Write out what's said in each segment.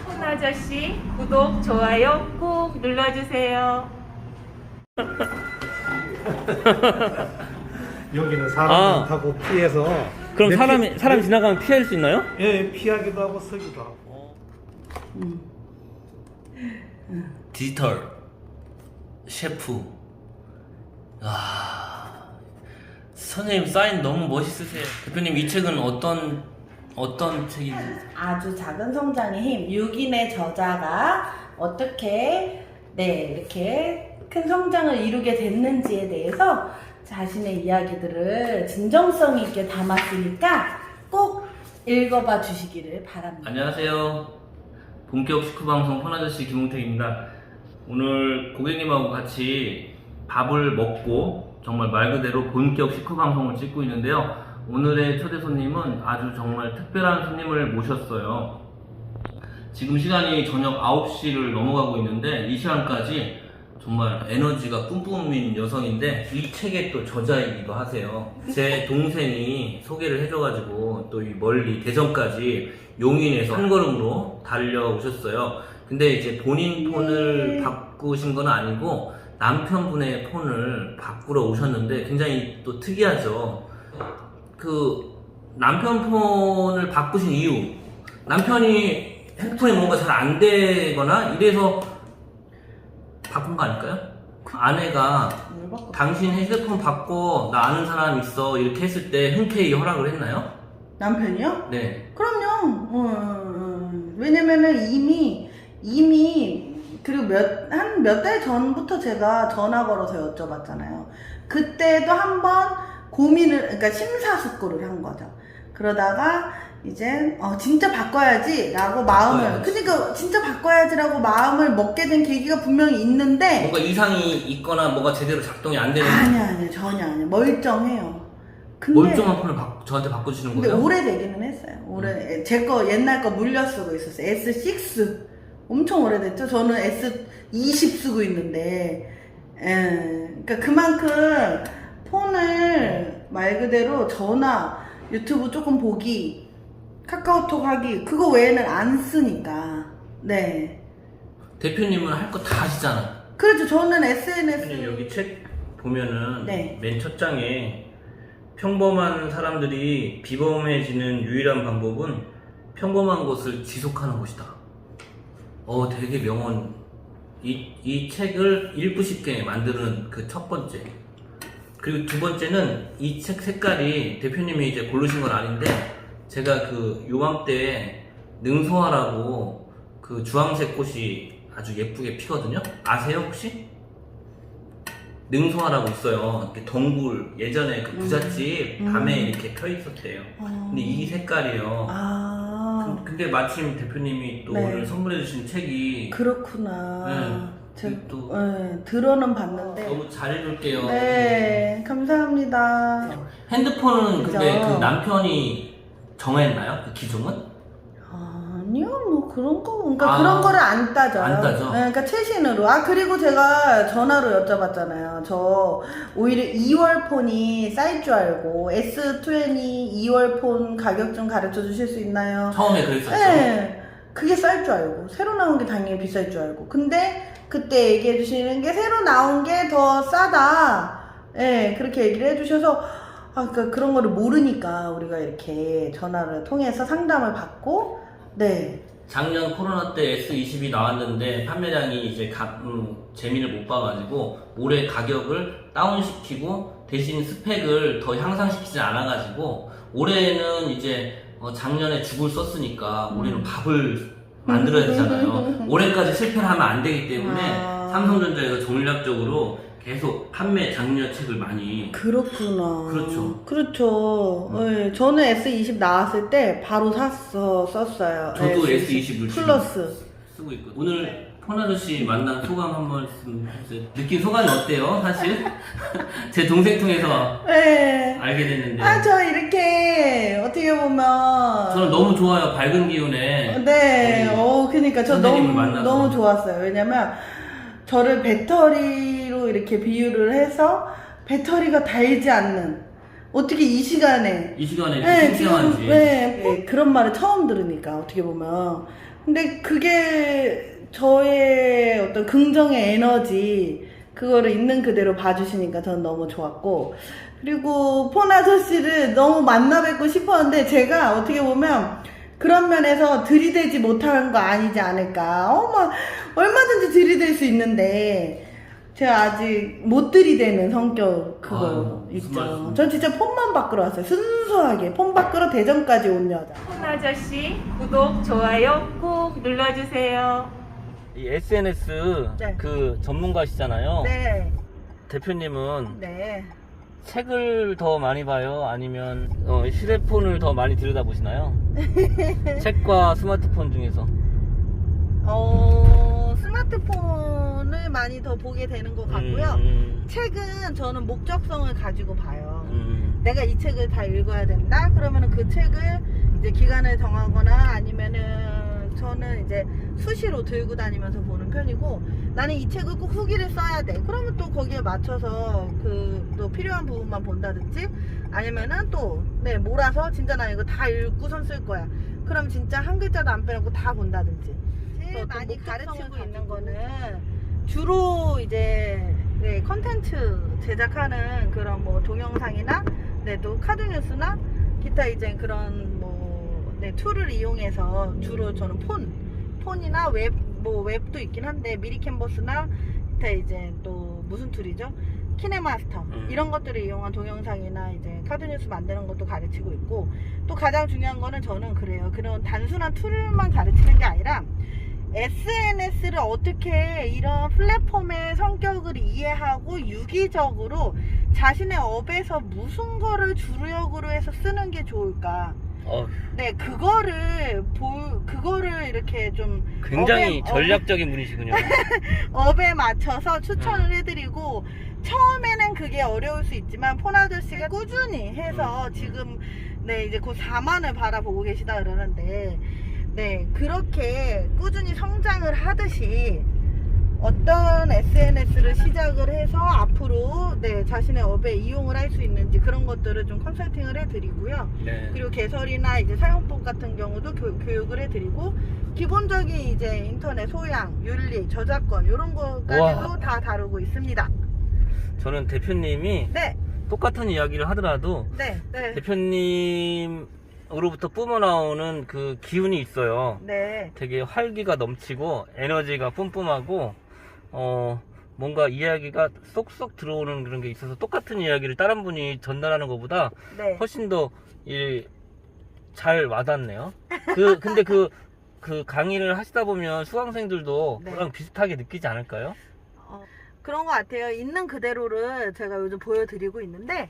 폰 아저씨 구독, 좋아요 꼭 눌러주세요. 여기는 사람 아. 많다고 피해서. 그럼 내 사람이 지나가면 피할 수 있나요? 예, 피하기도 하고 서기도 하고. 디지털 셰프. 아, 선생님 사인 너무 멋있으세요. 대표님 이 책은 어떤 책인지. 아주 작은 성장의 힘, 6인의 저자가 어떻게 이렇게 큰 성장을 이루게 됐는지에 대해서 자신의 이야기들을 진정성 있게 담았으니까 꼭 읽어봐 주시기를 바랍니다. 안녕하세요. 본격 식후방송 폰아저씨 김웅택입니다. 오늘 고객님하고 같이 밥을 먹고 정말 말 그대로 본격 식후방송을 찍고 있는데요. 오늘의 초대 손님은 아주 정말 특별한 손님을 모셨어요. 지금 시간이 저녁 9시를 넘어가고 있는데 이 시간까지 정말 에너지가 뿜뿜인 여성인데 이 책의 또 저자이기도 하세요. 제 동생이 소개를 해줘가지고 또 이 멀리 대전까지 용인에서 한 걸음으로 달려오셨어요. 근데 이제 본인 폰을 바꾸신 건 아니고 남편분의 폰을 바꾸러 오셨는데 굉장히 또 특이하죠. 그 남편 폰을 바꾸신 이유, 남편이 핸드폰에 뭔가 잘 안 되거나 이래서 바꾼 거 아닐까요? 아내가 당신 핸드폰 바꿔, 나 아는 사람 있어 이렇게 했을 때 흔쾌히 허락을 했나요? 남편이요? 네. 그럼요. 왜냐면은 이미 그리고 몇 달 전부터 제가 전화 걸어서 여쭤봤잖아요. 그때도 한번 그러니까 심사숙고를 한 거죠. 그러다가 이제 진짜 바꿔야지 라고 그러니까 진짜 바꿔야지 라고 마음을 먹게 된 계기가 분명히 있는데 뭔가 이상이 있거나 뭐가 제대로 작동이 안 되는. 아니야 전혀 아니야. 멀쩡해요. 근데 멀쩡한 폰을 저한테 바꿔주시는 근데 거예요? 오래되기는 했어요. 제 거 옛날 거 물려 쓰고 있었어요. S6 엄청 오래됐죠. 저는 S20 쓰고 있는데 그러니까 그만큼 폰을 말 그대로 전화, 유튜브 조금 보기, 카카오톡 하기 그거 외에는 안 쓰니까. 네. 대표님은 할 거 다 하시잖아. 그렇죠. 저는 SNS 대표님 여기 책 보면은 네. 맨 첫 장에 평범한 사람들이 비범해지는 유일한 방법은 평범한 것을 지속하는 것이다. 되게 명언. 이 책을 읽고 싶게 만드는 그 첫 번째. 그리고 두 번째는 이 책 색깔이 대표님이 이제 고르신 건 아닌데 제가 그 요맘때 능소화라고 그 주황색 꽃이 아주 예쁘게 피거든요. 아세요 혹시? 능소화라고 있어요. 이렇게 덩굴 예전에 그 부잣집 밤에 이렇게 펴 있었대요. 근데 이 색깔이에요. 근데 마침 대표님이 또 네. 오늘 선물해 주신 책이 그렇구나. 네. 제가 또 들어는 봤는데 너무 잘 읽을게요. 네 감사합니다. 핸드폰은 근데 그죠. 그 남편이 정했나요? 그 기종은? 아니요, 뭐 그런 거, 그러니까 그런 거를 안 따져요. 안 따져? 네, 그러니까 최신으로. 그리고 제가 전화로 여쭤봤잖아요. 저 오히려 2월 폰이 쌀 줄 알고 S20 2월 폰 가격 좀 가르쳐 주실 수 있나요? 처음에 그랬었죠. 네, 그게 쌀 줄 알고 새로 나온 게 당연히 비쌀 줄 알고. 근데 그때 얘기해 주시는 게 새로 나온 게 더 싸다. 네, 그렇게 얘기를 해주셔서. 그러니까 그런 거를 모르니까 우리가 이렇게 전화를 통해서 상담을 받고, 네. 작년 코로나 때 S20이 나왔는데 판매량이 이제 재미를 못 봐가지고 올해 가격을 다운시키고 대신 스펙을 더 향상시키지 않아가지고 올해는 이제 작년에 죽을 썼으니까 올해는 밥을 만들어야 되잖아요. 올해까지 실패를 하면 안 되기 때문에 삼성전자에서 전략적으로 계속 판매 장려책을 많이. 그렇구나. 그렇죠. 그렇죠. 네, 저는 S20 나왔을 때 바로 썼어요. 저도 S20 플러스 쓰고 있거든요. 오늘 폰아저씨 만난 소감 한 말씀 해주세요. 느낀 소감이 어때요? 사실 제 동생 통해서 네. 알게 됐는데 저 이렇게 어떻게 보면 저는 너무 좋아요. 밝은 기운에. 네. 그러니까 저 선생님을 만나서. 너무 좋았어요. 왜냐면 저를 배터리로 이렇게 비유를 해서 배터리가 닳지 않는, 어떻게 이 시간에 이 시간에 네, 생생한지. 네, 그런 말을 처음 들으니까 어떻게 보면 근데 그게 저의 어떤 긍정의 에너지 그거를 있는 그대로 봐주시니까 저는 너무 좋았고, 그리고 폰 아저씨를 너무 만나 뵙고 싶었는데 제가 어떻게 보면 그런 면에서 들이대지 못한 거 아니지 않을까. 막 얼마든지 들이댈 수 있는데 제가 아직 못 들이대는 성격 그거 아유, 무슨 있죠. 말씀. 전 진짜 폰만 바꾸러 왔어요. 순수하게 폰 바꾸러 대전까지 온 여자. 폰 아저씨 구독, 좋아요 꼭 눌러주세요. 이 SNS 네. 그 전문가시잖아요. 네, 대표님은 네. 책을 더 많이 봐요? 아니면 휴대폰을 더 많이 들여다보시나요? 책과 스마트폰 중에서. 스마트폰을 많이 더 보게 되는 것 같고요. 책은 저는 목적성을 가지고 봐요. 내가 이 책을 다 읽어야 된다? 그러면은 그 책을 이제 기간을 정하거나 아니면은 저는 이제 수시로 들고 다니면서 보는 편이고, 나는 이 책을 꼭 후기를 써야 돼. 그러면 또 거기에 맞춰서 또 필요한 부분만 본다든지, 아니면은 또, 몰아서 진짜 나 이거 다 읽고선 쓸 거야. 그럼 진짜 한 글자도 안 빼놓고 다 본다든지. 제일 많이 가르치고 있는 거는 주로 이제 컨텐츠 제작하는 그런 뭐 동영상이나 또 카드뉴스나 기타 이제 그런 툴을 이용해서 주로 저는 폰이나 웹도 있긴 한데 미리 캔버스나 기타 이제 또 무슨 툴이죠? 키네마스터 이런 것들을 이용한 동영상이나 이제 카드뉴스 만드는 것도 가르치고 있고, 또 가장 중요한 거는 저는 그래요. 그런 단순한 툴만 가르치는 게 아니라 SNS를 어떻게 이런 플랫폼의 성격을 이해하고 유기적으로 자신의 업에서 무슨 거를 주력으로 해서 쓰는 게 좋을까. 그거를 이렇게 좀 굉장히 전략적인 분이시군요. 업에 맞춰서 추천을 해드리고, 처음에는 그게 어려울 수 있지만 폰 아저씨가 꾸준히 해서 지금 이제 곧 4만을 바라보고 계시다 그러는데, 그렇게 꾸준히 성장을 하듯이 어떤 SNS를 시작을 해서 앞으로 자신의 업에 이용을 할 수 있는지 그런 것들을 좀 컨설팅을 해드리고요. 그리고 개설이나 이제 사용법 같은 경우도 교육을 해드리고, 기본적인 이제 인터넷 소양, 윤리, 저작권 이런 거까지도 다 다루고 있습니다. 저는 대표님이 똑같은 이야기를 하더라도 대표님으로부터 뿜어나오는 그 기운이 있어요. 되게 활기가 넘치고 에너지가 뿜뿜하고 뭔가 이야기가 쏙쏙 들어오는 그런 게 있어서 똑같은 이야기를 다른 분이 전달하는 것보다 훨씬 더 잘 와닿네요. 근데 그 강의를 하시다 보면 수강생들도 그랑 비슷하게 느끼지 않을까요? 그런 것 같아요. 있는 그대로를 제가 요즘 보여드리고 있는데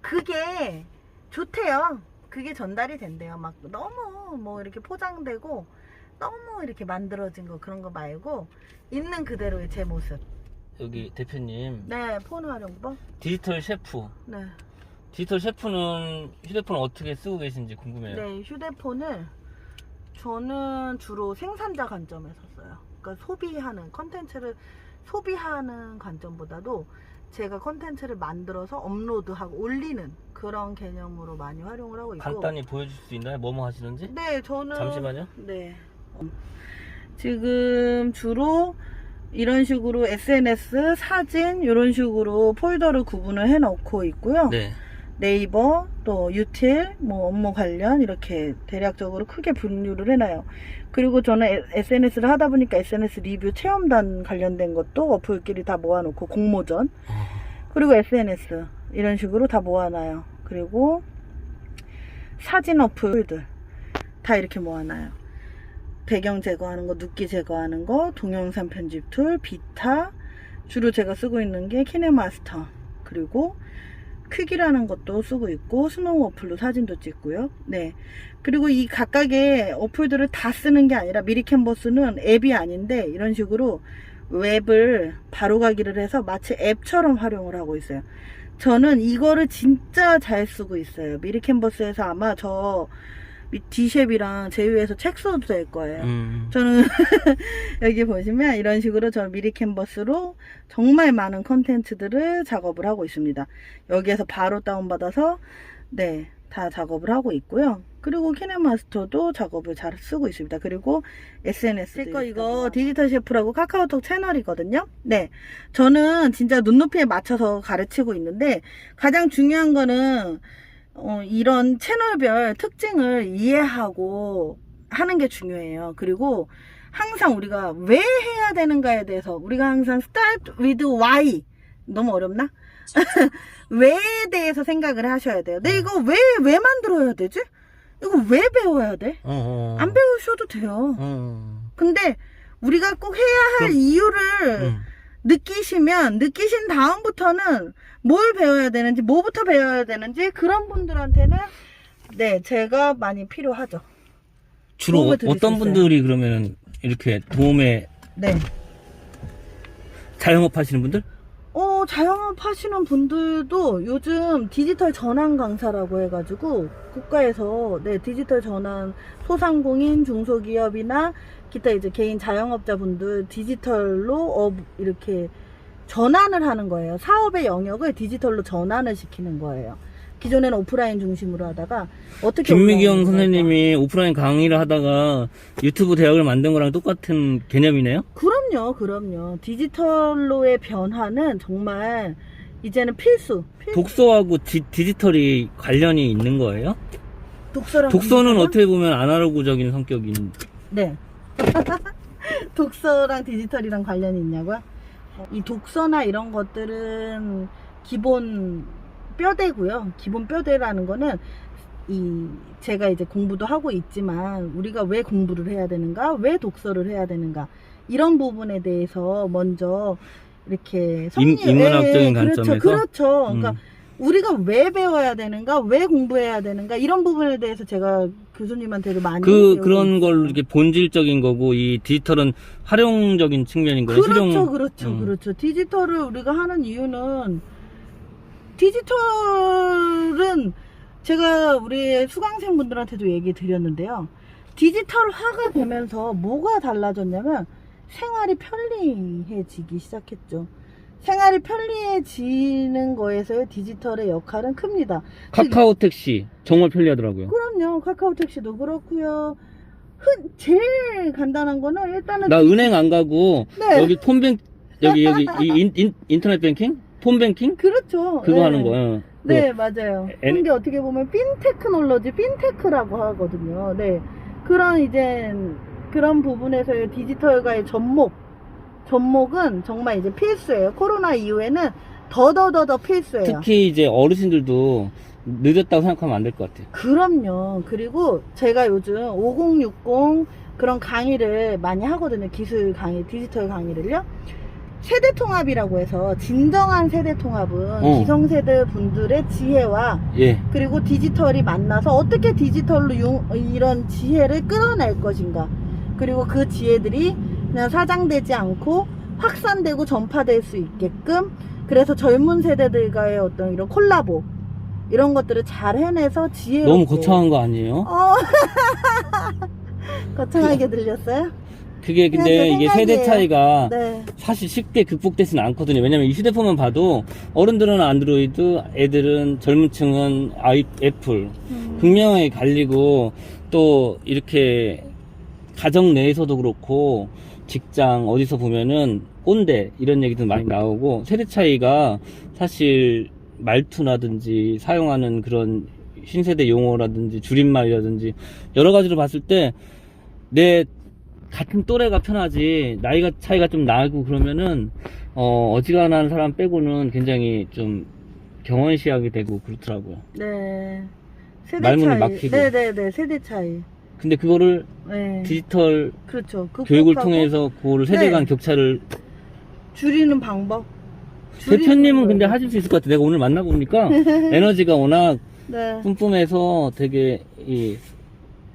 그게 좋대요. 그게 전달이 된대요. 막 너무 이렇게 포장되고 너무 이렇게 만들어진 거 그런 거 말고 있는 그대로의 제 모습. 여기 대표님 폰 활용법? 디지털 셰프. 디지털 셰프는 휴대폰을 어떻게 쓰고 계신지 궁금해요. 휴대폰을 저는 주로 생산자 관점에서 써요. 그러니까 소비하는 컨텐츠를 소비하는 관점보다도 제가 컨텐츠를 만들어서 업로드하고 올리는 그런 개념으로 많이 활용을 하고 있고. 간단히 보여줄 수 있나요? 뭐뭐 하시는지? 저는 잠시만요. 지금 주로 이런 식으로 SNS, 사진 이런 식으로 폴더를 구분을 해 놓고 있고요. 네이버, 또 유틸, 업무 관련 이렇게 대략적으로 크게 분류를 해놔요. 그리고 저는 SNS를 하다 보니까 SNS 리뷰 체험단 관련된 것도 어플끼리 다 모아놓고 공모전, 그리고 SNS 이런 식으로 다 모아놔요. 그리고 사진 어플들 다 이렇게 모아놔요. 배경 제거하는 거, 눕기 제거하는 거, 동영상 편집 툴, 비타, 주로 제가 쓰고 있는 게 키네마스터, 그리고 퀵이라는 것도 쓰고 있고, 스노우 어플로 사진도 찍고요. 그리고 이 각각의 어플들을 다 쓰는 게 아니라 미리 캔버스는 앱이 아닌데 이런 식으로 웹을 바로가기를 해서 마치 앱처럼 활용을 하고 있어요. 저는 이거를 진짜 잘 쓰고 있어요. 미리 캔버스에서 아마 저 D샵이랑 제휴해서 책 써도 될 거예요. 저는 여기 보시면 이런 식으로 저는 미리 캔버스로 정말 많은 컨텐츠들을 작업을 하고 있습니다. 여기에서 바로 다운받아서 다 작업을 하고 있고요. 그리고 키네마스터도 작업을 잘 쓰고 있습니다. 그리고 SNS 제거 이거 디지털 셰프라고 카카오톡 채널이거든요. 네, 저는 진짜 눈높이에 맞춰서 가르치고 있는데 가장 중요한 거는 이런 채널별 특징을 이해하고 하는 게 중요해요. 그리고 항상 우리가 왜 해야 되는가에 대해서 우리가 항상 start with why 너무 어렵나? 왜에 대해서 생각을 하셔야 돼요. 네, 이거 왜 만들어야 되지? 이거 왜 배워야 돼? 안 배우셔도 돼요. 근데 우리가 꼭 해야 할 이유를 느끼신 다음부터는 뭘 배워야 되는지, 뭐부터 배워야 되는지 그런 분들한테는 네, 제가 많이 필요하죠. 주로 도움을 드릴 수 어떤 있어요. 분들이 그러면 이렇게 도움에 네. 자영업 하시는 분들? 자영업 하시는 분들도 요즘 디지털 전환 강사라고 해가지고 국가에서 네, 디지털 전환 소상공인 중소기업이나 기타 이제 개인 자영업자분들 디지털로 이렇게 전환을 하는 거예요. 사업의 영역을 디지털로 전환을 시키는 거예요. 기존에는 오프라인 중심으로 하다가 어떻게 김미경 선생님이 오프라인 강의를 하다가 유튜브 대학을 만든 거랑 똑같은 개념이네요? 그럼요. 디지털로의 변화는 정말 이제는 필수. 독서하고 디지털이 관련이 있는 거예요? 독서는 독서는 어떻게 보면 아날로그적인 성격인. 네. 독서랑 디지털이랑 관련이 있냐고요? 이 독서나 이런 것들은 기본 뼈대고요. 기본 뼈대라는 거는 제가 이제 공부도 하고 있지만 우리가 왜 공부를 해야 되는가? 왜 독서를 해야 되는가? 이런 부분에 대해서 먼저 이렇게 인문학적인 관점에서? 그렇죠. 그러니까 우리가 왜 배워야 되는가? 왜 공부해야 되는가? 이런 부분에 대해서 제가 교수님한테도 많이 그런 걸 이렇게 본질적인 거고 이 디지털은 활용적인 측면인 거예요. 그렇죠. 디지털을 우리가 하는 이유는 디지털은 제가 우리 수강생분들한테도 얘기 드렸는데요. 디지털화가 되면서 뭐가 달라졌냐면 생활이 편리해지기 시작했죠. 생활이 편리해지는 거에서의 디지털의 역할은 큽니다. 카카오 택시 정말 편리하더라고요. 그럼요. 카카오 택시도 그렇고요. 제일 간단한 거는 일단은 나 은행 안 가고 네. 여기 여기 인터넷 뱅킹? 폰뱅킹? 그렇죠. 그거 네. 하는 거예요. 네, 맞아요. 그게 어떻게 보면 핀테크라고 하거든요. 네. 그런 부분에서의 디지털과의 접목은 정말 이제 필수예요. 코로나 이후에는 더 필수예요. 특히 이제 어르신들도 늦었다고 생각하면 안 될 것 같아요. 그럼요. 그리고 제가 요즘 5060 그런 강의를 많이 하거든요. 기술 강의, 디지털 강의를요. 세대 통합이라고 해서 진정한 세대 통합은 기성세대 분들의 지혜와 그리고 디지털이 만나서 어떻게 디지털로 이런 지혜를 끌어낼 것인가, 그리고 그 지혜들이 그냥 사장되지 않고 확산되고 전파될 수 있게끔, 그래서 젊은 세대들과의 어떤 이런 콜라보 이런 것들을 잘 해내서 지혜롭게. 너무 거창한 거 아니에요? 거창하게 들렸어요? 그게 근데 이게 세대 차이가 네. 사실 쉽게 극복되지는 않거든요. 왜냐면 이 휴대폰만 봐도 어른들은 안드로이드, 애들은 젊은 층은 애플 극명하게 갈리고, 또 이렇게 가정 내에서도 그렇고 직장 어디서 보면은 꼰대 이런 얘기도 많이 나오고, 세대 차이가 사실 말투라든지 사용하는 그런 신세대 용어라든지 줄임말이라든지 여러 가지로 봤을 때 내 같은 또래가 편하지 나이가 차이가 좀 나고 그러면은 어지간한 사람 빼고는 굉장히 좀 경원시하게 되고 그렇더라고요. 네. 세대 말문이 차이. 막히고. 네네네. 세대 차이. 근데 그거를 네. 디지털 그렇죠. 교육을 극복하고 통해서 그거를 세대 간 격차를 줄이는 방법. 대표님은 근데 하실 수 있을 것 같아. 내가 오늘 만나보니까 에너지가 워낙 네. 뿜뿜해서 되게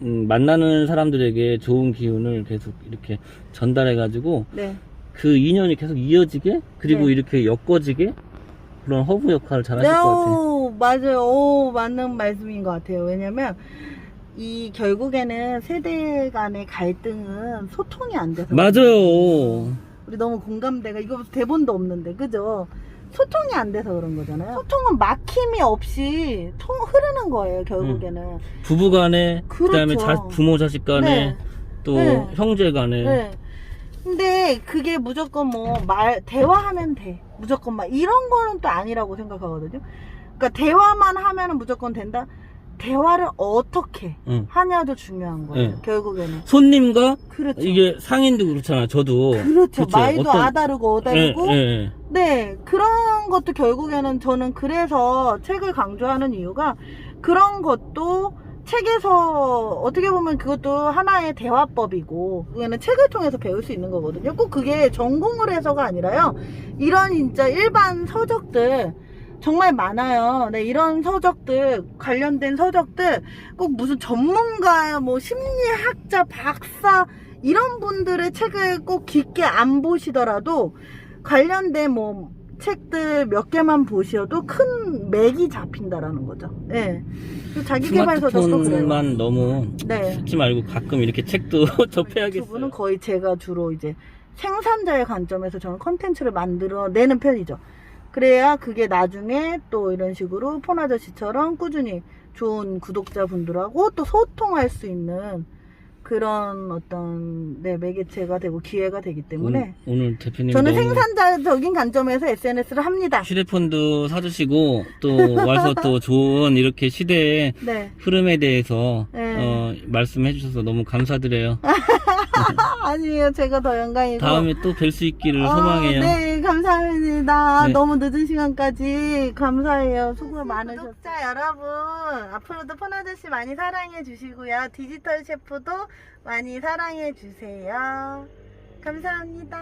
만나는 사람들에게 좋은 기운을 계속 이렇게 전달해가지고 네. 그 인연이 계속 이어지게, 그리고 네. 이렇게 엮어지게 그런 허브 역할을 잘 하실 네, 것 같아요. 맞아요. 맞는 말씀인 것 같아요. 왜냐면 결국에는 세대 간의 갈등은 소통이 안 돼서. 맞아요. 우리 너무 공감대가, 이거 대본도 없는데, 그죠? 소통이 안 돼서 그런 거잖아요. 소통은 막힘이 없이 흐르는 거예요, 결국에는. 부부간에 그렇죠. 그다음에 부모 자식 간에 네. 또 네. 형제 간에 네. 근데 그게 무조건 대화하면 돼. 무조건 이런 거는 또 아니라고 생각하거든요. 그러니까 대화만 하면은 무조건 된다? 대화를 어떻게 하냐도 중요한 거예요, 결국에는. 손님과 그렇죠. 이게 상인도 그렇잖아. 저도 그렇죠. 그쵸? 말도 아다르고 어다르고. 네, 그런 것도 결국에는 저는 그래서 책을 강조하는 이유가 그런 것도 책에서 어떻게 보면 그것도 하나의 대화법이고 그거는 책을 통해서 배울 수 있는 거거든요. 꼭 그게 전공을 해서가 아니라요. 이런 진짜 일반 서적들 정말 많아요. 네, 이런 서적들, 관련된 서적들, 꼭 무슨 전문가, 심리학자, 박사, 이런 분들의 책을 꼭 깊게 안 보시더라도, 관련된 책들 몇 개만 보셔도 큰 맥이 잡힌다라는 거죠. 네. 자기개발 서적도 그래요. 스마트폰만 너무 쓰지 말고 가끔 이렇게 책도 접해야겠어요. 유튜브는 거의 제가 주로 이제 생산자의 관점에서 저는 컨텐츠를 만들어 내는 편이죠. 그래야 그게 나중에 또 이런 식으로 폰아저씨처럼 꾸준히 좋은 구독자분들하고 또 소통할 수 있는 그런 어떤 매개체가 되고 기회가 되기 때문에 오늘 대표님 저는 생산자적인 관점에서 SNS를 합니다. 휴대폰도 사주시고 또 와서 또 좋은 이렇게 시대의 흐름에 대해서 말씀해 주셔서 너무 감사드려요. 아니에요, 제가 더 영광이고. 다음에 또 뵐 수 있기를 소망해요. 네, 감사합니다. 네. 너무 늦은 시간까지 감사해요. 수고 많으셨어요. 구독자 여러분, 앞으로도 폰아저씨 많이 사랑해 주시고요. 디지털 셰프도 많이 사랑해 주세요. 감사합니다.